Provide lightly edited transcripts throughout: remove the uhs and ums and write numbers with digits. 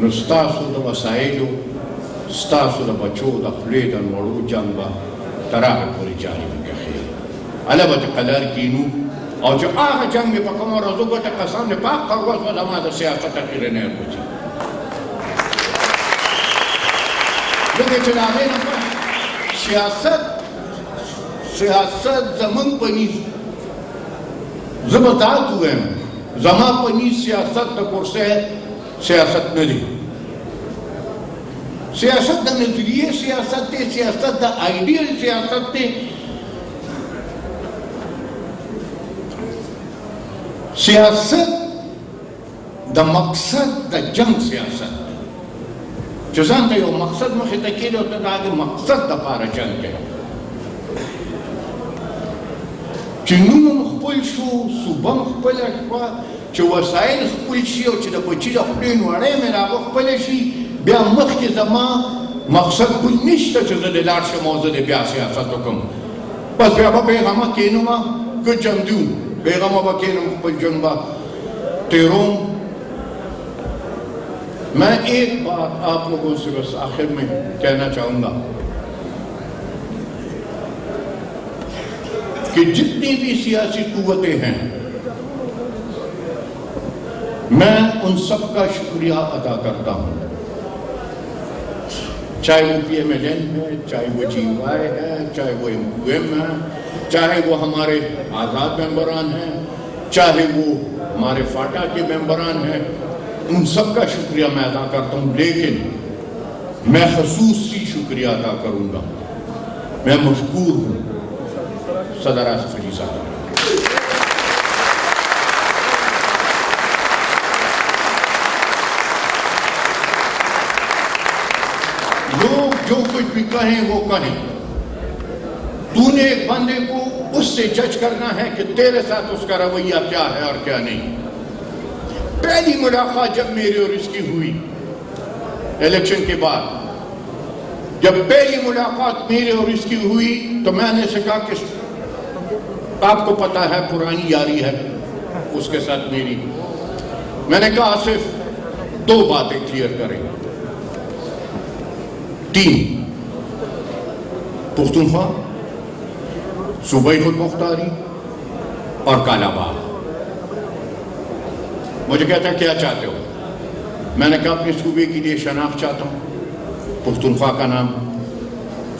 نو ستاسو د وسایلو ستاسو د بچو د خولې د نوړو جنګ به تر هغه پورې جاري وي که خیر هله به د قلار کینو او چې هغه جنګ مې په کومه ورځ وګټه قسم د پاک پرواز به زما د سیاست اخیره نه وځي ځکه چې د هغې نه سیاست زمونږ په نیز زه به دا ووایم زما په نیز سیاست د کرسۍ سیاست نه دی سیاست د نظریې سیاست دی سیاست د آئیډیل سیاست دی سیاست د مقصد د جنگ سیاست دی چې ځان ته یو مقصد مخې ته کېږي او ته د هغې مقصد دپاره جنګ کوې چې نوم هم خپل شو صوبه هم خپله شوه چې وسایل خپل شي او چې د بچي د خولې نوړی مې د هغه خپله شي بیا مخکې زما مقصد بل نشته چې زه د لاړ شم او زه د بیا سیاست وکړم بس بیا به بیغمه کینومه که جنګي وم بیغمه به کینم خپل ژوند به تیروم میں ایک بات آپ لوگوں سے بس آخر میں کہنا چاہوں گا کہ جتنی بھی سیاسی قوتیں ہیں میں ان سب کا شکریہ ادا کرتا ہوں چاہے وہ پی ایم ایل این ہے چاہے وہ جی وائی ہے چاہے وہ ایم کیو ایم ہے چاہے وہ ہمارے آزاد ممبران ہیں چاہے وہ ہمارے فاٹا کے ممبران ہیں ان سب کا شکریہ میں ادا کرتا ہوں لیکن میں خصوصی شکریہ ادا کروں گا میں مشکور ہوں صدر آصف علی صاحب لوگ جو کچھ بھی کہیں وہ کہیں تو نے ایک بندے کو اس سے جج کرنا ہے کہ تیرے ساتھ اس کا رویہ کیا ہے اور کیا نہیں پہلی ملاقات جب میری اور اس کی ہوئی الیکشن کے بعد جب پہلی ملاقات میری اور اس کی ہوئی تو میں نے سے کہا کہ آپ کو پتا ہے پرانی یاری ہے اس کے ساتھ میری میں نے کہا صرف دو باتیں کلیئر کریں 3 پختونخوا صوبائی خود مختاری اور کالا باغ مجھے کہتا ہے کیا چاہتے ہو میں نے کہا اپنے صوبے کے لیے شناخت چاہتا ہوں پختونخوا کا نام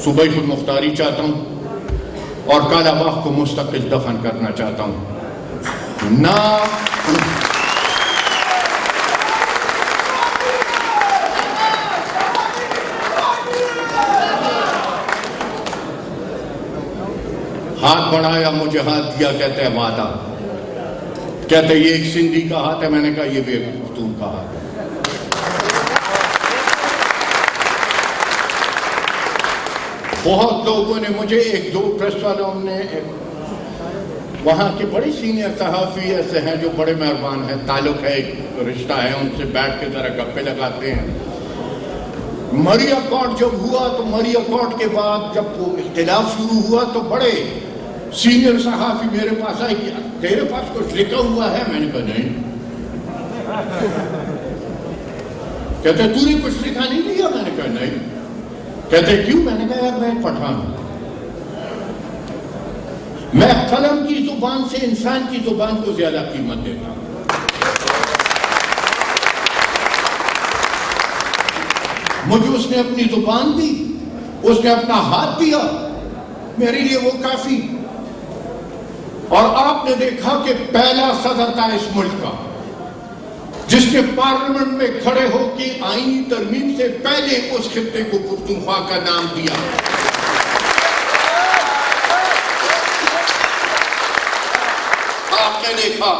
صوبائی خود مختاری چاہتا ہوں اور کالا باغ کو مستقل دفن کرنا چاہتا ہوں ہاتھ بڑھایا مجھے ہاتھ دیا کہتے ہیں وعدہ کہتے ہیں یہ ایک سندھی کا ہاتھ ہے میں نے کہا یہ بھی ایک پختون کا ہاتھ ہے بہت لوگوں نے مجھے 1-2 پریس والوں نے وہاں کے بڑے سینئر صحافی ایسے ہیں جو بڑے مہربان ہیں تعلق ہے ایک رشتہ ہے ان سے بیٹھ کے ذرا گپے لگاتے ہیں مری اکارڈ جب ہوا تو مری اکارڈ کے بعد جب وہ اختلاف شروع ہوا تو بڑے سینئر صحافی میرے پاس آئے کہ تیرے پاس کچھ لکھا ہوا ہے میں نے کہا نہیں کہتے تو نے کچھ لکھا نہیں لیا میں نے کہا نہیں کہتے کیوں میں نے کہا یار میں پٹھان ہوں میں قلم کی زبان سے انسان کی زبان کو زیادہ قیمت دیتا ہوں مجھے اس نے اپنی زبان دی اس نے اپنا ہاتھ دیا میرے لیے وہ کافی اور آپ نے دیکھا کہ پہلا صدر تھا اس ملک کا جس نے پارلیمنٹ میں کھڑے ہو کے آئینی ترمیم سے پہلے اس خطے کو پختونخوا کا نام دیا آپ نے دیکھا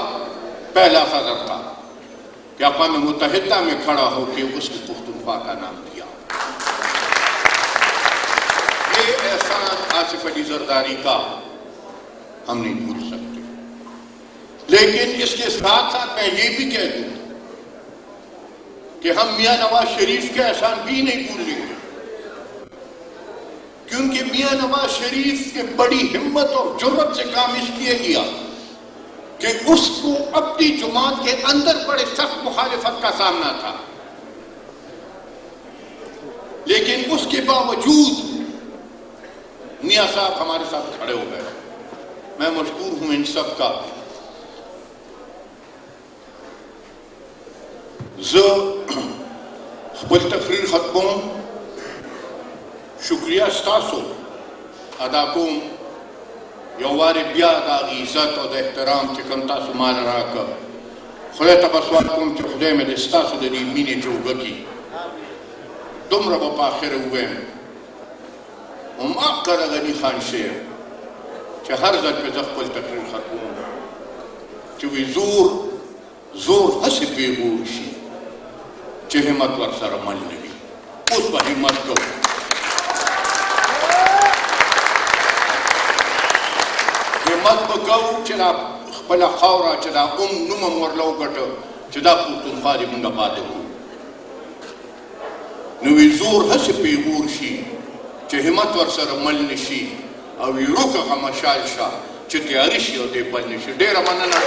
پہلا صدر تھا کہ اقوام متحدہ میں کھڑا ہو کے اس کو پختونخوا کا نام دیا یہ احسان آصف علی زرداری کا ہم نہیں بھول سکتے لیکن اس کے ساتھ ساتھ میں یہ بھی کہہ دوں کہ ہم میاں نواز شریف کے احسان بھی نہیں بھولیں گے کیونکہ میاں نواز شریف کے بڑی ہمت اور جرأت سے کام اس لیے کیا کہ اس کو اپنی جماعت کے اندر بڑے سخت مخالفت کا سامنا تھا لیکن اس کے باوجود میاں صاحب ہمارے ساتھ کھڑے ہو گئے. میں مشکور ہوں ان سب کا. خپل تقریر ختموم. شکریہ ستاسو ادا کوم یو وارې بیا د هغې عزت او د احترام چې کوم تاسو ماله راکړه. خدای ته به سوال کوم چې خدای مې د ستاسو د دې مینې جوګه کړي. دومره به په اخره ووایم هماغه د غني خان شعر چې هر ځل چې زه خپل تقریر ختموم چې وایي زور هسې پیغور شي چې همت ورسره مل نه وي. اوس به همت کوو. همت به کوو چې دا خپله خاوره چې دا نوم هم ورله وګټه چې دا پښتونخوا دې مونږه پاتې کړو. نو وی زور هسې پیغور شي چې همت ورسره مل نه شي او وي روکه مشال شه چې تیاري شي او دې بل نه شي. ډېره مننه.